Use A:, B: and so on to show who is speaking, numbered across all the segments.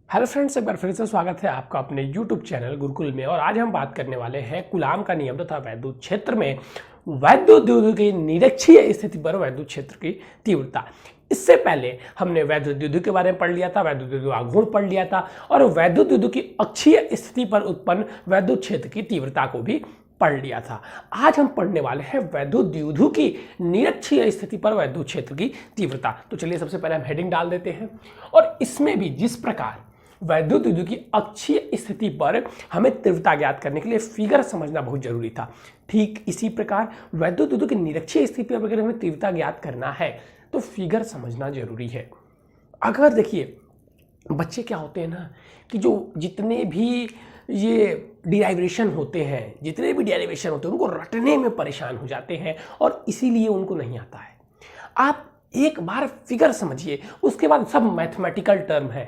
A: Hello friends, एक बार फिर से स्वागत है आपका अपने यूट्यूब चैनल गुरुकुल में। और आज हम बात करने वाले हैं कूलाम का नियम तथा वैद्युत क्षेत्र में वैद्युत द्युति की निरक्षीय स्थिति पर वैद्युत क्षेत्र की तीव्रता। इससे पहले हमने वैद्युत द्युति के बारे में पढ़ लिया था, वैद्युत द्युति आघूर्ण पढ़ लिया था और वैद्युत द्युति की अक्षीय स्थिति पर उत्पन्न वैद्युत क्षेत्र की तीव्रता को भी पढ़ लिया था। आज हम पढ़ने वाले हैं वैद्युत द्युति की निरक्षीय स्थिति पर वैद्युत क्षेत्र की तीव्रता। तो चलिए सबसे पहले हम हेडिंग डाल देते हैं। और इसमें भी जिस प्रकार वैद्युत द्युति की अक्षीय स्थिति पर हमें तीव्रता ज्ञात करने के लिए फिगर समझना बहुत जरूरी था, ठीक इसी प्रकार वैद्युत द्युति की निरक्षीय स्थिति पर अगर हमें तीव्रता ज्ञात करना है तो फिगर समझना जरूरी है। अगर देखिए बच्चे क्या होते हैं ना कि जो जितने भी ये डिराइवेशन होते हैं उनको रटने में परेशान हो जाते हैं और इसीलिए उनको नहीं आता है। आप एक बार फिगर समझिए, उसके बाद सब मैथमेटिकल टर्म है,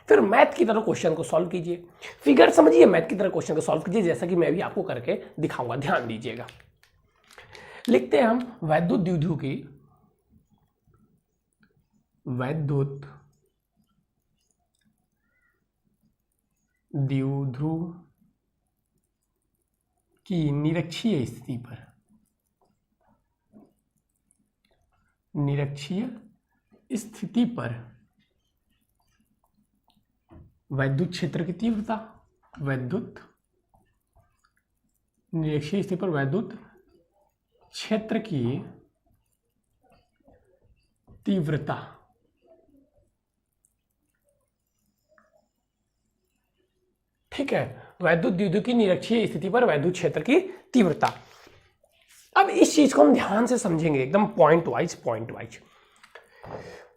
A: फिर मैथ की तरह क्वेश्चन को सॉल्व कीजिए। फिगर समझिए, मैथ की तरह क्वेश्चन को सॉल्व कीजिए, जैसा कि मैं भी आपको करके दिखाऊंगा। ध्यान दीजिएगा। लिखते हैं हम वैद्युत द्युति की निरक्षीय स्थिति पर वैद्युत क्षेत्र की तीव्रता, वैद्युत निरक्षीय स्थिति पर वैद्युत क्षेत्र की तीव्रता। ठीक है, वैद्युत द्युति की निरक्षीय स्थिति पर वैद्युत क्षेत्र की तीव्रता। अब इस चीज को हम ध्यान से समझेंगे, एकदम पॉइंट वाइज।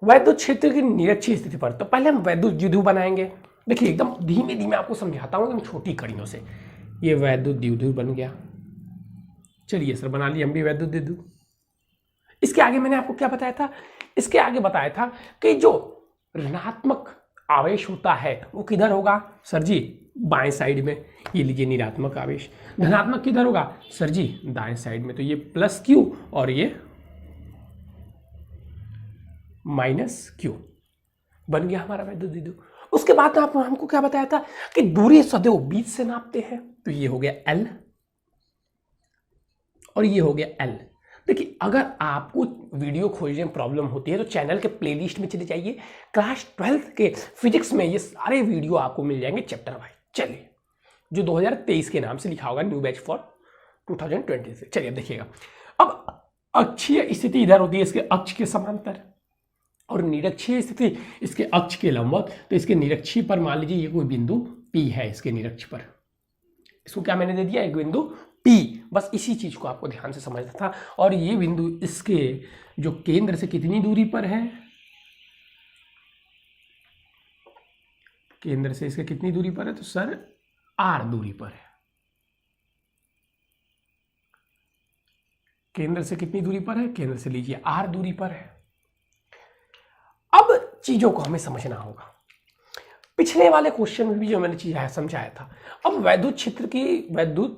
A: वैद्युत क्षेत्र की निरक्षीय स्थिति पर तो पहले हम वैद्युत द्युति बनाएंगे। देखिए एकदम धीमे धीमे आपको समझाता हूं, एकदम छोटी कड़ियों से। ये वैद्युत द्युति बन गया। चलिए सर, बना लिया हम भी वैद्युत द्युति। इसके आगे मैंने आपको क्या बताया था? इसके आगे बताया था कि जो ऋणात्मक आवेश होता है वो किधर होगा सर जी? बाएं साइड में। ये लीजिए ऋणात्मक आवेश। धनात्मक किधर होगा सर जी? दाएं साइड में। तो ये प्लस क्यू और ये माइनस क्यू बन गया हमारा वैद्युत द्युति। उसके बाद आपने हमको क्या बताया था कि दूरी सदैव बीच से नापते हैं। तो ये हो गया एल और ये हो गया एल। देखिए अगर आपको वीडियो खोजने में प्रॉब्लम होती है तो चैनल के प्लेलिस्ट में चले जाइए। क्लास 12th के फिजिक्स में ये सारे वीडियो आपको मिल जाएंगे चैप्टर वाइज। चलिए, जो 2023 के नाम से लिखा होगा, न्यू बैच फॉर 2020 से। चलिए देखिएगा। अब अक्षीय स्थिति इधर होती है इसके अक्ष के समांतर और निरक्षीय स्थिति इसके अक्ष के लंबवत। तो इसके निरक्षीय पर मान लीजिए ये कोई बिंदु P है। इसके निरक्ष पर इसको क्या मैंने दे दिया? एक बिंदु P। बस इसी चीज को आपको ध्यान से समझना था। और ये बिंदु इसके जो केंद्र से कितनी दूरी पर है? केंद्र से इसके कितनी दूरी पर है? तो सर R दूरी पर है। केंद्र से कितनी दूरी पर है? केंद्र से लीजिए R दूरी पर है। अब चीजों को हमें समझना होगा। पिछले वाले क्वेश्चन में भी जो मैंने चीज समझाया था। अब वैद्युत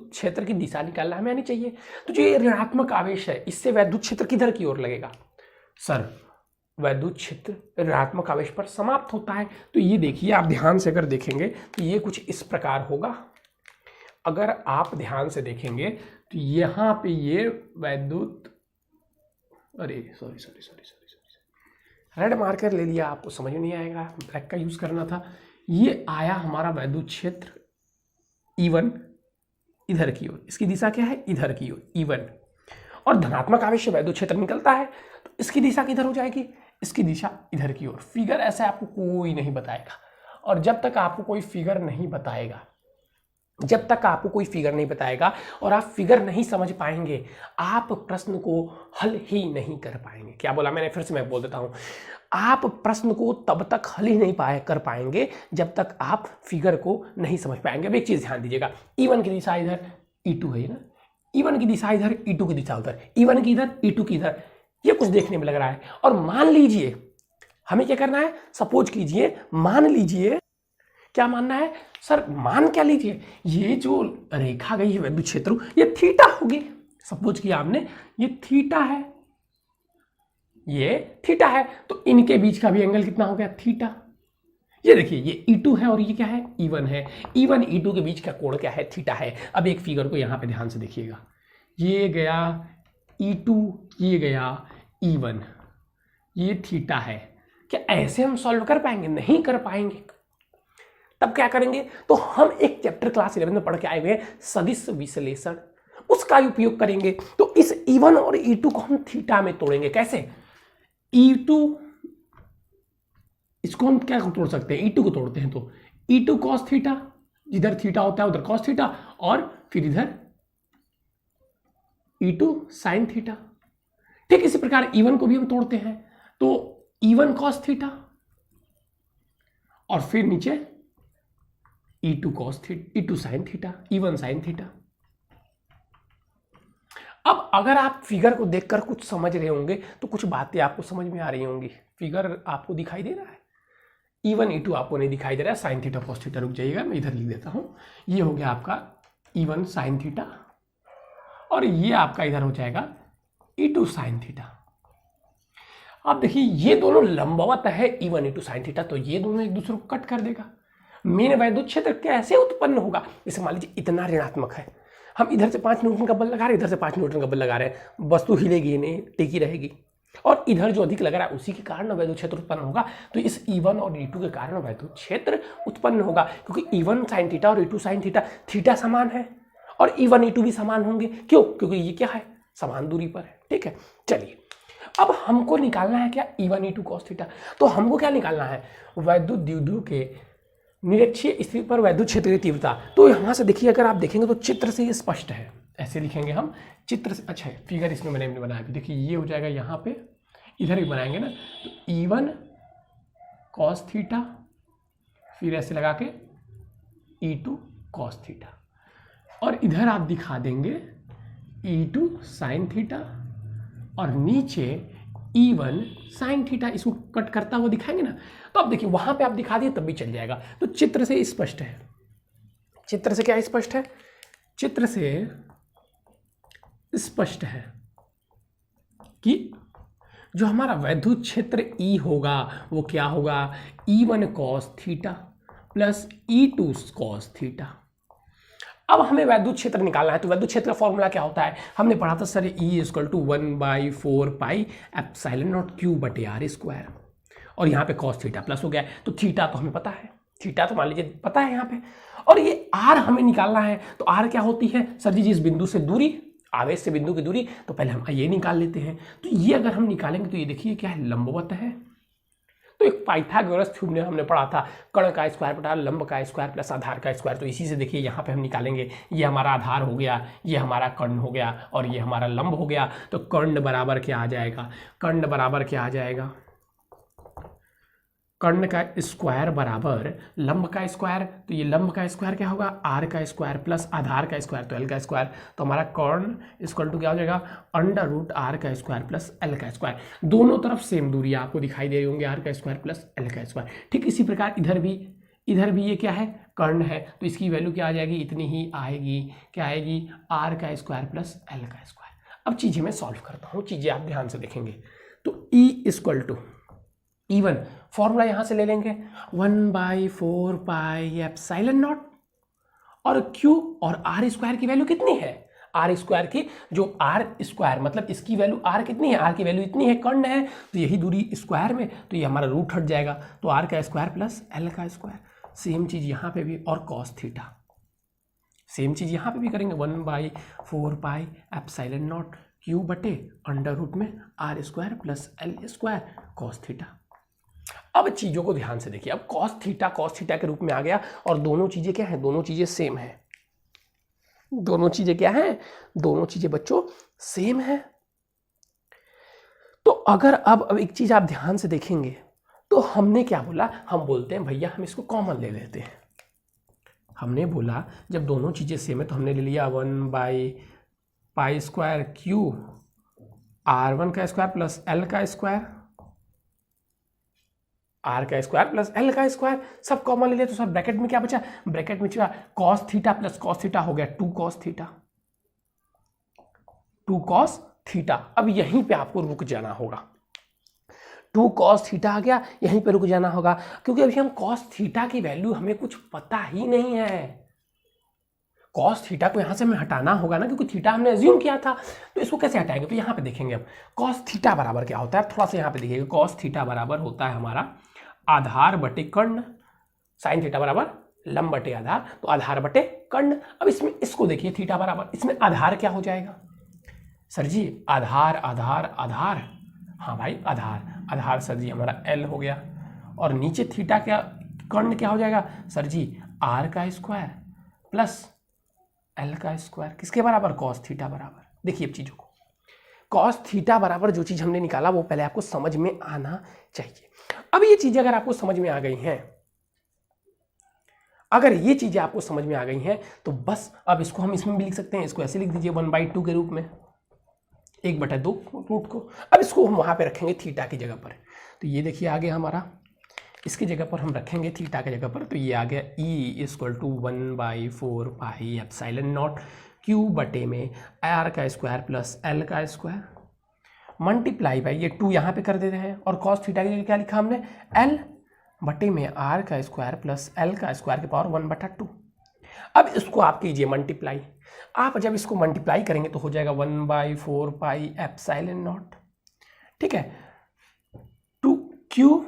A: क्षेत्र की दिशा निकालना हमें आनी चाहिए। तो जो ये ऋणात्मक आवेश है इससे वैद्युत क्षेत्र किधर की ओर लगेगा? सर वैद्युत क्षेत्र ऋणात्मक आवेश पर समाप्त होता है। तो ये देखिए, आप ध्यान से अगर देखेंगे तो ये कुछ इस प्रकार होगा। अगर आप ध्यान से देखेंगे तो यहां पे ये वैद्युत, अरे सॉरी रेड मार्कर ले लिया, आपको समझ में नहीं आएगा, ब्लैक का यूज करना था। ये आया हमारा वैद्युत क्षेत्र E1 इधर की ओर। इसकी दिशा क्या है? इधर की ओर E1। और धनात्मक आवेश से वैद्युत क्षेत्र निकलता है तो इसकी दिशा किधर हो जाएगी? इसकी दिशा इधर की ओर। फिगर ऐसे आपको कोई नहीं बताएगा। और जब तक आपको कोई फिगर नहीं बताएगा और आप फिगर नहीं समझ पाएंगे, आप प्रश्न को हल ही नहीं कर पाएंगे। क्या बोला मैंने? फिर से मैं बोल देता हूं। आप प्रश्न को तब तक हल ही नहीं कर पाएंगे जब तक आप फिगर को नहीं समझ पाएंगे। अब एक चीज ध्यान दीजिएगा, E1 की दिशा इधर, E2 है ना। E1 की दिशा इधर, E2 की दिशा उधर। E1 की इधर, E2 की इधर। ये कुछ देखने में लग रहा है। और मान लीजिए हमें क्या करना है? सपोज कीजिए, मान लीजिए, क्या मानना है सर? मान क्या लीजिए, ये जो रेखा गई है वैद्युत क्षेत्र, ये थीटा होगी। सपोज किया आपने, ये थीटा है, ये थीटा है। तो इनके बीच का भी एंगल कितना हो गया? थीटा। ये देखिए ये E2 है और ये क्या है E1 है। E1 E2 के बीच का कोण क्या है थीटा है। अब एक फिगर को यहाँ पे ध्यान से देखिएगा, ये गया E2, ये गया E1, ये थीटा है। क्या ऐसे हम सॉल्व कर पाएंगे? नहीं कर पाएंगे। तब क्या करेंगे? तो हम एक चैप्टर क्लास 11 में पढ़ के आए हुए हैं सदिश विश्लेषण, उसका उपयोग करेंगे। तो इस E1 और E2 को हम थीटा में तोड़ेंगे। कैसे? E2, इसको हम क्या तोड़ सकते हैं? E2 को तोड़ते हैं तो E2 cos थीटा, जिधर थीटा होता है उधर cos थीटा, और फिर इधर E2 sin थीटा। ठीक इसी प्रकार E1 को भी हम तोड़ते हैं तो E1 cos थीटा और फिर नीचे E2 cos theta, E2 sin theta, E1 sin theta. अब अगर आप फिगर को देखकर कुछ समझ रहे होंगे तो कुछ बातें आपको समझ में आ रही होंगी। फिगर आपको दिखाई दे रहा है? E1 E2 आपको नहीं दिखाई दे रहा है, साइन थीटा cos थीटा। रुक जाइएगा, मैं इधर लिख देता हूं। ये हो गया आपका E1 sin थीटा और ये आपका इधर हो जाएगा E2 sin थीटा। अब देखिए ये दोनों लंबवत है E1 E2 sin थीटा, तो ये दोनों एक दूसरे को कट कर देगा। मेन वैद्युत क्षेत्र कैसे उत्पन्न होगा? जैसे मान लीजिए इतना ऋणात्मक है, हम इधर से 5 न्यूटन का बल लगा रहे हैं, इधर से 5 न्यूटन का बल लगा रहे हैं, वस्तु हिलेगी नहीं, टिकी रहेगी। और इधर जो अधिक लग रहा है उसी के कारण वैद्युत क्षेत्र उत्पन्न होगा। तो इस E1 और E2 के कारण वैद्युत क्षेत्र उत्पन्न होगा, क्योंकि E1 sin थीटा और E2 sin थीटा, थीटा समान है और E1 E2 भी समान होंगे। क्यों? क्योंकि ये क्या है? समान दूरी पर है। ठीक है, चलिए अब हमको निकालना है क्या? E1 E2 cos theta. तो हमको क्या निकालना है? वैद्युत द्विध्रुव के निरक्षीय स्थिति पर वैद्युत क्षेत्र की तीव्रता। तो यहाँ से देखिए, अगर आप देखेंगे तो चित्र से ये स्पष्ट है। ऐसे लिखेंगे हम चित्र से। अच्छा है, फिगर इसमें मैंने बनाया, देखिए ये हो जाएगा यहाँ पे, इधर भी बनाएंगे ना, तो E1 cos थीटा, फिर ऐसे लगा के E2 cos थीटा, और इधर आप दिखा देंगे E2 sin थीटा और नीचे E1 sin थीटा। इसको कट करता हुआ दिखाएंगे ना, तो अब देखिए वहां पे आप दिखा दिए तब भी चल जाएगा। तो चित्र से स्पष्ट है। चित्र से क्या स्पष्ट है? चित्र से स्पष्ट है कि जो हमारा वैद्युत क्षेत्र E होगा वो क्या होगा? E1 cos theta plus E2 cos theta. अब हमें वैद्युत क्षेत्र निकालना है, तो वैद्युत क्षेत्र का फॉर्मूला क्या होता है? हमने पढ़ा था sir, E = 1/4 pi epsilon not Q बटे R स्क्वायर, और यहाँ पे cos थीटा प्लस हो गया। तो थीटा तो हमें पता है, थीटा तो मान लीजिए पता है यहाँ पे, और ये R हमें निकालना है। तो R क्या होती है सर जी? जिस बिंदु से दूरी, आवेश से बिंदु की दूरी, तो पहले हम ये निकाल लेते हैं। तो ये अगर हम निकालेंगे तो ये देखिए क्या है? लंबवत है। तो एक पाइथागोरस थ्योरम में हमने पढ़ा था, कर्ण का स्क्वायर बटा लंब का स्क्वायर प्लस आधार का स्क्वायर। तो इसी से देखिए यहाँ पे हम निकालेंगे। ये हमारा आधार हो गया, ये हमारा कर्ण हो गया, और ये हमारा लंब हो गया। तो कर्ण बराबर क्या आ जाएगा? कर्ण बराबर क्या आ जाएगा? कर्ण का स्क्वायर बराबर लंब का स्क्वायर। तो ये लंब का स्क्वायर क्या होगा? आर का स्क्वायर प्लस आधार का स्क्वायर, तो एल का स्क्वायर। तो हमारा कर्ण इक्वल टू क्या हो जाएगा? √r का स्क्वायर प्लस एल का स्क्वायर। दोनों तरफ सेम दूरी आपको दिखाई दे रही होंगे, आर का स्क्वायर प्लस एल का स्क्वायर। ठीक इसी प्रकार इधर भी ये क्या है? कर्ण है, तो इसकी वैल्यू क्या आ जाएगी? इतनी ही आएगी। क्या आएगी? आर का स्क्वायर प्लस एल का स्क्वायर। अब चीजें मैं सॉल्व करता हूँ, चीजें आप ध्यान से देखेंगे। तो E = E1 फॉर्मूला यहां से ले लेंगे, 1/4 पाई एप्सिलॉन नॉट, और Q और R स्क्वायर की वैल्यू कितनी है? R स्क्वायर की जो R स्क्वायर मतलब इसकी वैल्यू R कितनी है? R की वैल्यू इतनी है, कर्ण है, तो यही दूरी स्क्वायर में, तो ये हमारा रूट हट जाएगा। तो R का स्क्वायर प्लस एल का स्क्वायर। सेम चीज यहाँ पे भी, और cos थीटा सेम चीज यहाँ पे भी करेंगे, 1/4 पाई एप्सिलॉन नॉट Q बटे √ में R square plus L square cos theta. अब चीजों को ध्यान से देखिए। अब cos थीटा के रूप में आ गया, और दोनों चीजें क्या हैं? दोनों चीजें सेम है। दोनों चीजें क्या हैं? दोनों चीजें बच्चों सेम है। तो अगर अब एक चीज आप ध्यान से देखेंगे तो हमने क्या बोला? हम बोलते हैं भैया हम इसको कॉमन ले लेते हैं। हमने बोला जब दोनों चीजें सेम है तो हमने ले लिया 1/π² Q R1 का स्क्वायर प्लस एल का स्क्वायर, आर का स्क्वायर प्लस एल का स्क्वायर, सब कॉमन ले लिया। तो सर ब्रैकेट में क्या बचा? ब्रैकेट में बचा cos theta plus cos theta हो गया 2 cos थीटा, 2 cos थीटा। अब यहीं पे आपको रुक जाना होगा। 2 cos थीटा आ गया, यहीं पे रुक जाना होगा क्योंकि अभी हम cos थीटा की वैल्यू हमें कुछ पता ही नहीं है। cos थीटा को यहाँ से हमें हटाना होगा ना, क्योंकि थीटा हमने एज्यूम किया था, तो इसको कैसे हटाएंगे? तो यहाँ पे देखेंगे हम cos थीटा बराबर क्या होता है, थोड़ा सा यहाँ पे देखिएगा। cos थीटा बराबर होता है हमारा आधार बटे कर्ण, sin थीटा बराबर लंब बटे आधार, तो आधार बटे कर्ण। अब इसमें इसको देखिए थीटा बराबर, इसमें आधार क्या हो जाएगा सर जी? आधार आधार आधार, हाँ भाई आधार आधार सर जी हमारा L हो गया, और नीचे थीटा क्या, कर्ण क्या हो जाएगा सर जी? R का स्क्वायर प्लस L का स्क्वायर, किसके बराबर? cos थीटा बराबर। देखिए अब चीज़ों को, cos थीटा बराबर जो चीज़ हमने निकाला वो पहले आपको समझ में आना चाहिए। अब ये चीज़ें अगर आपको समझ में आ गई हैं, अगर ये चीज़ें आपको समझ में आ गई हैं तो बस अब इसको हम इसमें भी लिख सकते हैं, इसको ऐसे लिख दीजिए 1/2 के रूप में, 1/2 रूट को। अब इसको हम वहाँ पे रखेंगे थीटा की जगह पर, तो ये देखिए आ गया हमारा, इसकी जगह पर हम रखेंगे थीटा की जगह पर, तो ये आ गया E = 1/4 pi epsilon not Q बटे में R का स्क्वायर प्लस L का स्क्वायर मल्टीप्लाई बाई ये 2 यहाँ पे कर देते हैं, और cos थीटा की जगह क्या लिखा हमने? L बटे में R का स्क्वायर प्लस L का स्क्वायर के पावर 1/2। अब इसको आप कीजिए मल्टीप्लाई, आप जब इसको मल्टीप्लाई करेंगे तो हो जाएगा 1/4 पाई एप्सिलॉन नॉट, ठीक है, 2Q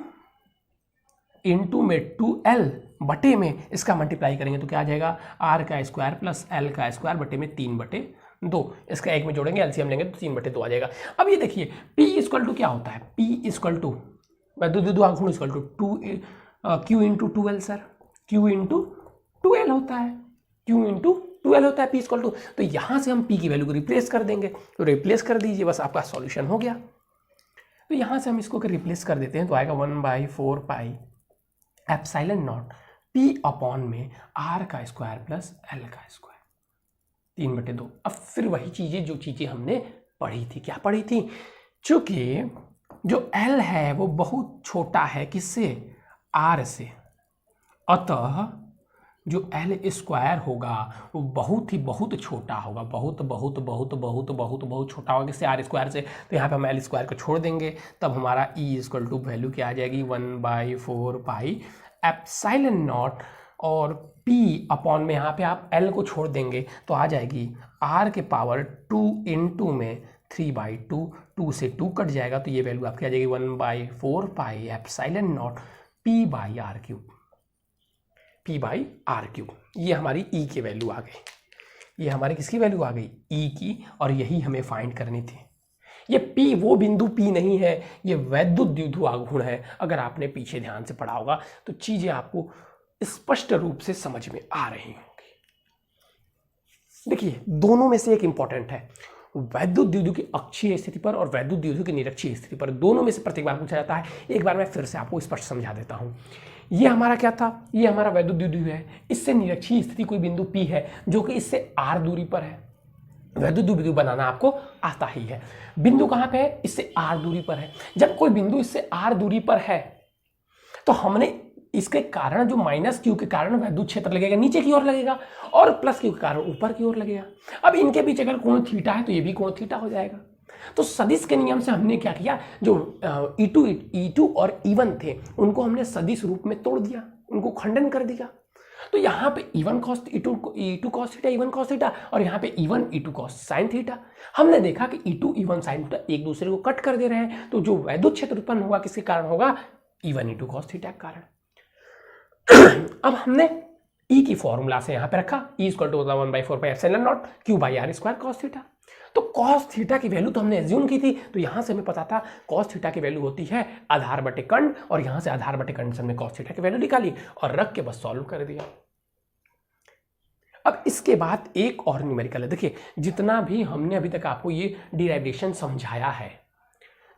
A: इंटू में 2L बटे में इसका मल्टीप्लाई करेंगे तो क्या आ जाएगा? R का स्क्वायर प्लस L का स्क्वायर बटे में 3/2, इसका एक में जोड़ेंगे, एलसीएम लेंगे तो 3/2 आ जाएगा। अब ये देखिए P = क्या होता है? P = Q into 2L sir, Q into 2L होता है, Q इंटू 2L होता है P = तो यहाँ से हम P की वैल्यू को रिप्लेस कर देंगे, तो रिप्लेस कर दीजिए, बस आपका सॉल्यूशन हो गया। तो यहाँ से हम इसको रिप्लेस कर देते हैं तो आएगा 1/4 pi epsilon not P upon में R का स्क्वायर प्लस L का स्क्वायर 3/2। अब फिर वही चीज़ें जो चीज़ें हमने पढ़ी थी, क्या पढ़ी थी? चूंकि जो L है वो बहुत छोटा है किससे? R से, अतः जो L स्क्वायर होगा वो बहुत छोटा होगा, बहुत छोटा होगा किससे? R स्क्वायर से। तो यहाँ पे हम L स्क्वायर को छोड़ देंगे, तब हमारा E = वैल्यू क्या आ जाएगी? 1/4 पाई एप्सिलॉन नॉट, और P अपॉन में यहाँ पे आप L को छोड़ देंगे तो आ जाएगी R के पावर 2 इंटू में 3/2, 2 से 2 कट जाएगा तो ये वैल्यू आपकी आ जाएगी 1/4 pi epsilon not P/R³, P/R³। ये हमारी E की वैल्यू आ गई, ये हमारी किसकी वैल्यू आ गई? E की, और यही हमें फाइंड करनी थी। ये P वो बिंदु P नहीं है, ये वैद्युत द्विध्रुव आघूर्ण है। अगर आपने पीछे ध्यान से पढ़ा होगा तो चीजें आपको स्पष्ट रूप से समझ में आ रही होंगी। देखिए दोनों में से एक इंपॉर्टेंट है, वैद्युत द्विध्रुव की अक्षीय स्थिति पर और वैद्युत द्विध्रुव की निरक्षीय स्थिति पर, दोनों में से प्रत्येक बार पूछा जाता है। एक बार मैं फिर से आपको स्पष्ट समझा देता हूं। ये हमारा क्या था? ये हमारा वैद्युत द्विध्रुव है, इससे निरक्षीय स्थिति कोई बिंदु P है जो कि इससे R दूरी पर है। वैद्युत द्विध्रुव बनाना आपको आता ही है। बिंदु कहाँ पे है? इससे R दूरी पर है। जब कोई बिंदु इससे R दूरी पर है तो हमने इसके कारण जो -Q के कारण वैद्युत क्षेत्र लगेगा नीचे की ओर लगेगा, और +Q के कारण ऊपर की ओर लगेगा। अब इनके बीच अगर कोण थीटा है तो ये भी कोण थीटा हो जाएगा। तो सदिश के नियम से हमने क्या किया? जो E2 और E1 थे उनको हमने सदिश रूप में तोड़ दिया, उनको खंडन कर दिया। तो यहाँ पे E1 cos E2 cos theta, E1 cos theta, और यहाँ पे E1 E2 cos sin theta. हमने देखा कि E2 E1 sin थीटा एक दूसरे को कट कर दे रहे हैं, तो जो वैद्युत क्षेत्र उत्पन्न होगा किसके कारण होगा? E1 E2 cos थीटा के कारण। अब हमने E की फॉर्मूला से यहाँ पे रखा, E = 1/4 pi epsilon not Q/R² cos theta. तो cos थीटा की वैल्यू तो हमने एज्यूम की थी, तो यहाँ से हमें पता था cos थीटा की वैल्यू होती है आधार बटे कर्ण, और यहाँ से आधार बटे कर्ण से हमने cos थीटा की वैल्यू निकाली और रख के बस सॉल्व कर दिया। अब इसके बाद एक और न्यूमेरिकल है। देखिए जितना भी हमने अभी तक आपको ये डिराइवेशन समझाया है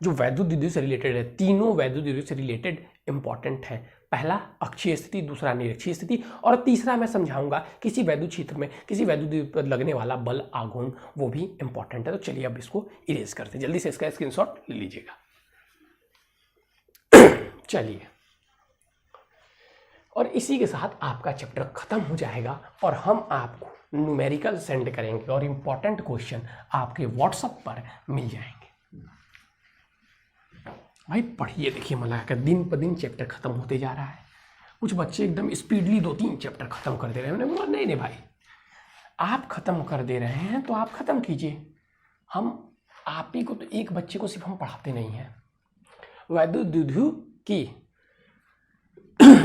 A: जो वैद्युत द्विध्रुव से रिलेटेड है, तीनों वैद्युत द्विध्रुव से रिलेटेड इंपॉर्टेंट है। पहला अक्षीय स्थिति, दूसरा निरक्षीय स्थिति, और तीसरा मैं समझाऊंगा किसी वैद्युत क्षेत्र में किसी वैद्युत द्विध्रुव पर लगने वाला बल आघूर्ण, वो भी इंपॉर्टेंट है। तो चलिए अब इसको इरेज करते हैं, जल्दी से इसका स्क्रीनशॉट ले लीजिएगा। चलिए, और इसी के साथ आपका चैप्टर खत्म हो जाएगा और हम आपको न्यूमेरिकल सेंड करेंगे और इंपॉर्टेंट क्वेश्चन आपके व्हाट्सएप पर मिल जाएंगे। भाई पढ़िए, देखिए मला का दिन पर दिन चैप्टर खत्म होते जा रहा है। कुछ बच्चे एकदम स्पीडली 2-3 चैप्टर खत्म कर दे रहे हैं। मैंने बोला नहीं नहीं भाई, आप खत्म कर दे रहे हैं तो आप खत्म कीजिए। हम आप ही को तो, एक बच्चे को सिर्फ हम पढ़ाते नहीं हैं। वैद्युत द्युधु की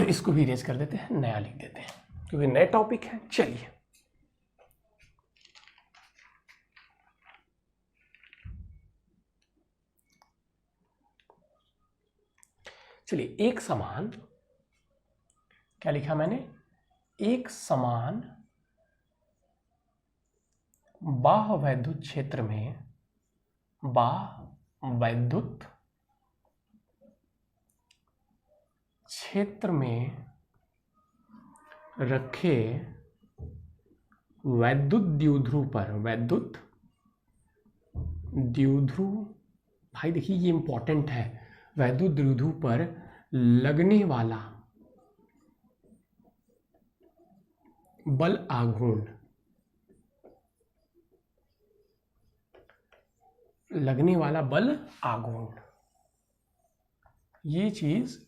A: इसको भी इरेज कर देते हैं, नया लिख देते हैं क्योंकि नए टॉपिक है। चलिए चलिए, एक समान, क्या लिखा मैंने, एक समान बाह्य वैद्युत क्षेत्र में, बाह्य वैद्युत क्षेत्र में रखे वैद्युत द्विध्रुव पर, वैद्युत द्विध्रुव, भाई देखिए ये इंपॉर्टेंट है, वैद्युत द्विध्रुव पर लगने वाला बल आघूर्ण, लगने वाला बल आघूर्ण, ये चीज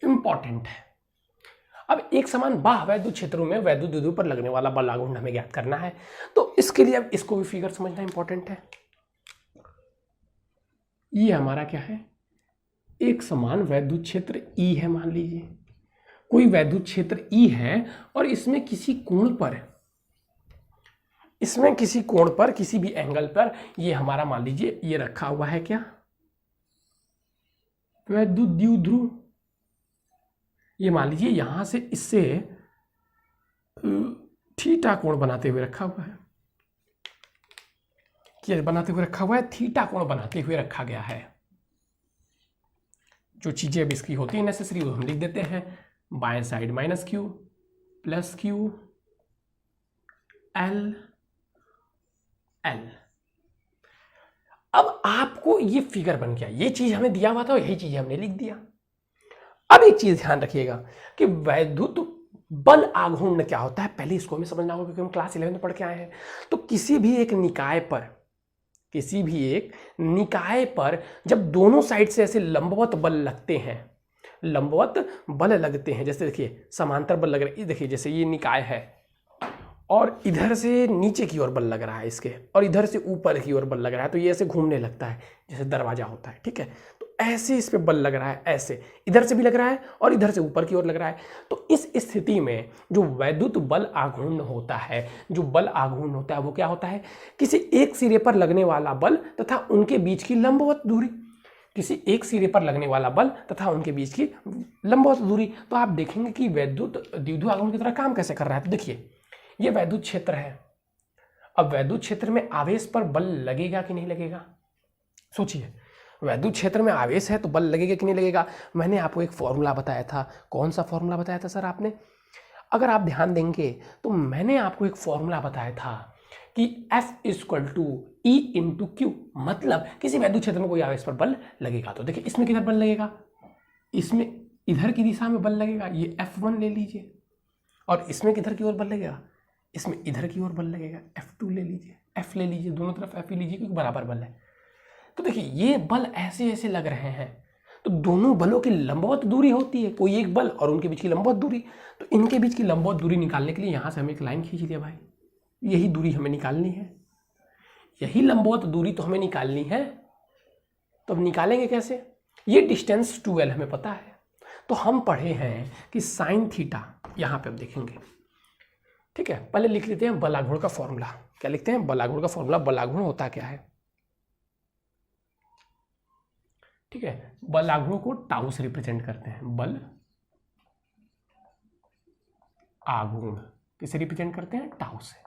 A: इंपॉर्टेंट है। अब एक समान बाह्य वैद्युत क्षेत्रों में वैद्युत द्विध्रुव पर लगने वाला बल आघूर्ण हमें ज्ञात करना है, तो इसके लिए अब इसको भी फिगर समझना इंपॉर्टेंट है। ये हमारा क्या है, एक समान वैद्युत क्षेत्र ई है। मान लीजिए कोई वैद्युत क्षेत्र ई है और इसमें किसी कोण पर, इसमें किसी कोण पर, किसी भी एंगल पर ये हमारा मान लीजिए ये रखा हुआ है क्या, वैद्युत द्विध्रुव। ये मान लीजिए यहां से इससे थीटा कोण बनाते हुए रखा हुआ है, क्या बनाते हुए रखा हुआ है, थीटा कोण बनाते हुए रखा गया है। जो चीजें अब इसकी होती है नेसेसरी वो हम लिख देते हैं, बाएं side minus Q plus Q L L. अब आपको ये फिगर बन गया, ये चीज हमें दिया हुआ था, यही चीज हमने लिख दिया। अब एक चीज ध्यान रखिएगा कि वैद्युत बल आघूर्ण क्या होता है, पहले इसको हमें समझना होगा क्योंकि हम क्लास 11 में पढ़ के आए हैं। तो किसी भी एक निकाय पर, किसी भी एक निकाय पर जब दोनों साइड से ऐसे लंबवत बल लगते हैं, लंबवत बल लगते हैं, जैसे देखिए समांतर बल लग रहे हैं, देखिए जैसे ये निकाय है और इधर से नीचे की ओर बल लग रहा है इसके, और इधर से ऊपर की ओर बल लग रहा है, तो ये ऐसे घूमने लगता है जैसे दरवाजा होता है, ठीक है। तो ऐसे इस पे बल लग रहा है, ऐसे इधर से भी लग रहा है और इधर से ऊपर की ओर लग रहा है। तो इस स्थिति में जो वैद्युत बल आघूर्ण होता है, जो बल आघूर्ण होता है वो क्या होता है, किसी एक सिरे पर लगने वाला बल तथा उनके बीच की लंबवत दूरी, किसी एक सिरे पर लगने वाला बल तथा उनके बीच की लंबवत दूरी। तो आप देखेंगे कि वैद्युत द्विध्रुव आघूर्ण की तरह काम कैसे कर रहा है। तो देखिए ये वैद्युत क्षेत्र है, अब वैद्युत क्षेत्र में आवेश पर बल लगेगा कि नहीं लगेगा, सोचिए। वैद्युत क्षेत्र में आवेश है तो बल लगेगा कि नहीं लगेगा। मैंने आपको एक फॉर्मूला बताया था, कौन सा फॉर्मूला बताया था सर आपने, अगर आप ध्यान देंगे तो मैंने आपको एक फॉर्मूला बताया था कि F = E × Q, मतलब किसी वैद्युत क्षेत्र में कोई आवेश पर बल लगेगा। तो देखिए इसमें किधर बल लगेगा, इसमें इधर की दिशा में बल लगेगा, ये F1 ले लीजिए, और इसमें किधर की ओर बल लगेगा, इसमें इधर की ओर बल लगेगा, F2 ले लीजिए, F ले लीजिए, दोनों तरफ F ही लीजिए क्योंकि बराबर बल है। तो देखिए ये बल ऐसे ऐसे लग रहे हैं, तो दोनों बलों की लंबवत दूरी होती है, कोई एक बल और उनके बीच की लंबवत दूरी। तो इनके बीच की लंबवत दूरी निकालने के लिए यहाँ से हमें एक लाइन खींच लिया भाई, यही दूरी हमें निकालनी है, यही लंबवत दूरी तो हमें निकालनी है। तो अब निकालेंगे कैसे, ये डिस्टेंस 2L हमें पता है, तो हम पढ़े हैं कि साइन थीटा, यहाँ पे अब देखेंगे, ठीक है। पहले लिख लेते हैं बल आघूर्ण का फॉर्मूला। क्या लिखते हैं, बल आघूर्ण का फॉर्मूला। बल आघूर्ण होता क्या है, ठीक है, बल आघूर्ण को टाउ से रिप्रेजेंट करते हैं, बल आघूर्ण किसे रिप्रेजेंट करते हैं, टाउ से,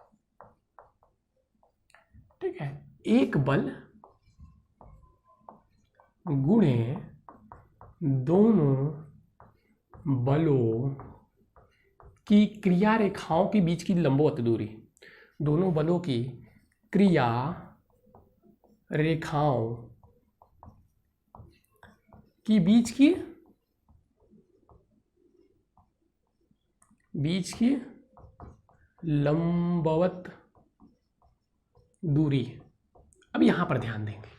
A: ठीक है। एक बल गुणे दोनों बलों की क्रिया रेखाओं के बीच की लंबवत दूरी, दोनों बलों की क्रिया रेखाओं की बीच की लंबवत दूरी। अब यहां पर ध्यान देंगे,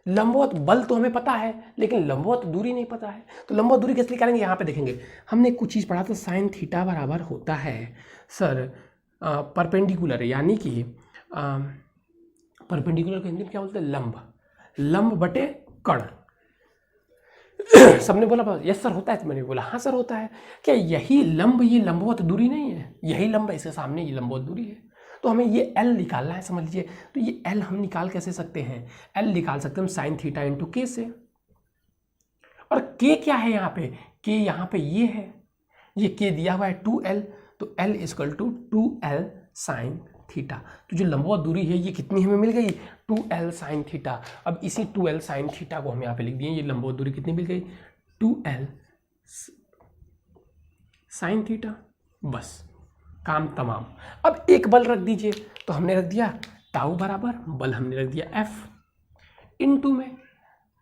A: लंबवत बल तो हमें पता है, लेकिन लंबवत दूरी नहीं पता है। तो लंबवत दूरी कैसे निकालेंगे, यहाँ पे देखेंगे। हमने कुछ चीज़ पढ़ा था, साइन थीटा बराबर होता है सर परपेंडिकुलर, यानी कि परपेंडिकुलर को हिंदी में क्या बोलते हैं, लंब, लंब बटे कर्ण। सबने बोला यस सर होता है, तो मैंने बोला हाँ सर होता है। क्या यही लंब, ये लंबवत दूरी नहीं है, यही लंब है, इसके सामने ये लंबवत दूरी है। तो हमें ये L निकालना है, समझ लीजिए। तो ये L हम निकाल कैसे सकते हैं, L निकाल सकते हैं हम साइन थीटा इंटू के से। और K क्या है यहाँ पे, K यहाँ पे ये है, ये K दिया हुआ है 2L, तो L equal to 2L sine theta. तो जो लंबवत दूरी है ये कितनी हमें मिल गई, 2L साइन थीटा। अब इसी 2L साइन थीटा को हम यहाँ पे लिख दिए, ये लंबवत दूरी कितनी मिल गई, 2L साइन थीटा। बस काम तमाम। अब एक बल रख दीजिए, तो हमने रख दिया टाउ बराबर, बल हमने रख दिया F इनटू में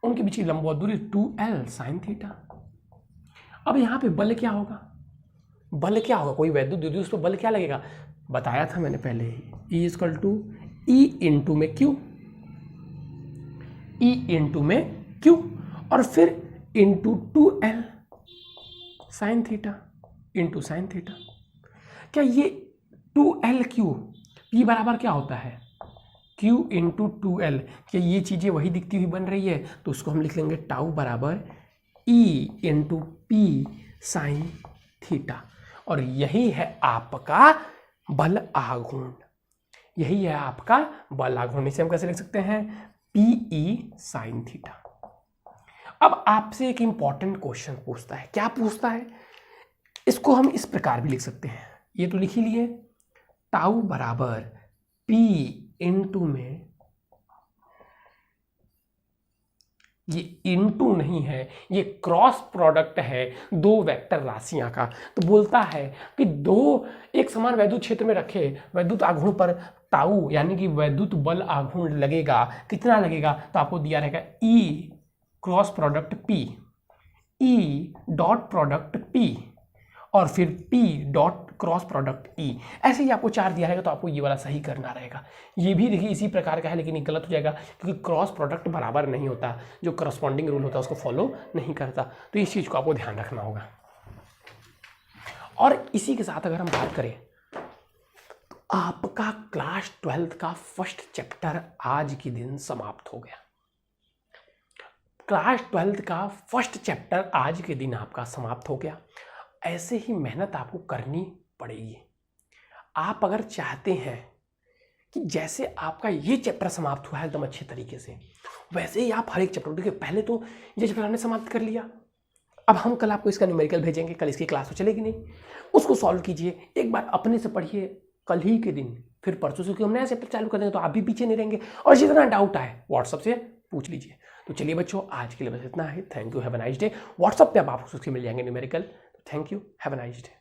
A: उनके बीच की लंबवत दूरी 2L साइन थीटा। अब यहाँ पे बल क्या होगा, बल क्या होगा, कोई वैद्युत द्विध्रुव उस पर बल क्या लगेगा, बताया था मैंने पहले ही, E equal to E into में क्यू, E इंटू में क्यू, और फिर into 2L sine theta into sine theta. क्या ये 2L क्यू, P बराबर क्या होता है, Q इंटू 2L। क्या ये चीज़ें वही दिखती हुई बन रही है, तो उसको हम लिख लेंगे टाउ बराबर E into P sine theta. और यही है आपका बल आघूर्ण, यही है आपका बल आघूर्ण। इसे हम कैसे लिख सकते हैं, PE साइन थीटा। अब आपसे एक इंपॉर्टेंट क्वेश्चन पूछता है, क्या पूछता है, इसको हम इस प्रकार भी लिख सकते हैं, ये तो लिख ही लिए, टाउ बराबर P इंटू में, ये इनटू नहीं है, ये क्रॉस प्रोडक्ट है दो वेक्टर राशियां का। तो बोलता है कि दो एक समान वैद्युत क्षेत्र में रखे वैद्युत आघूर्ण पर टाउ यानी कि वैद्युत बल आघूर्ण लगेगा, कितना लगेगा, तो आपको दिया रहेगा E cross product P, E dot product P और फिर P dot cross product E। ऐसे ही आपको 4 दिया रहेगा, तो आपको ये वाला सही करना रहेगा। ये भी देखिए इसी प्रकार का है, लेकिन ये गलत हो जाएगा क्योंकि क्रॉस प्रोडक्ट बराबर नहीं होता, जो करस्पॉन्डिंग रूल होता है उसको फॉलो नहीं करता। तो इस चीज़ को आपको ध्यान रखना होगा। और इसी के साथ अगर हम बात करें तो आपका क्लास 12th का फर्स्ट चैप्टर आज के दिन समाप्त हो गया। क्लास 12th का फर्स्ट चैप्टर आज के दिन आपका समाप्त हो गया। ऐसे ही मेहनत आपको करनी पड़ेगी। आप अगर चाहते हैं कि जैसे आपका ये चैप्टर समाप्त हुआ है एकदम अच्छे तरीके से, वैसे ही आप हर एक चैप्टर, देखिए पहले तो ये चैप्टर हमने समाप्त कर लिया, अब हम कल आपको इसका न्यूमेरिकल भेजेंगे, कल इसकी क्लास तो चलेगी नहीं, उसको सॉल्व कीजिए, एक बार अपने से पढ़िए कल ही के दिन, फिर परसों से हम नया चैप्टर चालू कर देंगे तो आप भी पीछे नहीं रहेंगे। और जितना डाउट आए व्हाट्सअप से पूछ लीजिए। तो चलिए बच्चों, आज के लिए बस इतना है। Thank you, have a nice day. WhatsApp पे आप उसके मिल जाएंगे numerical. Thank you, have a nice day.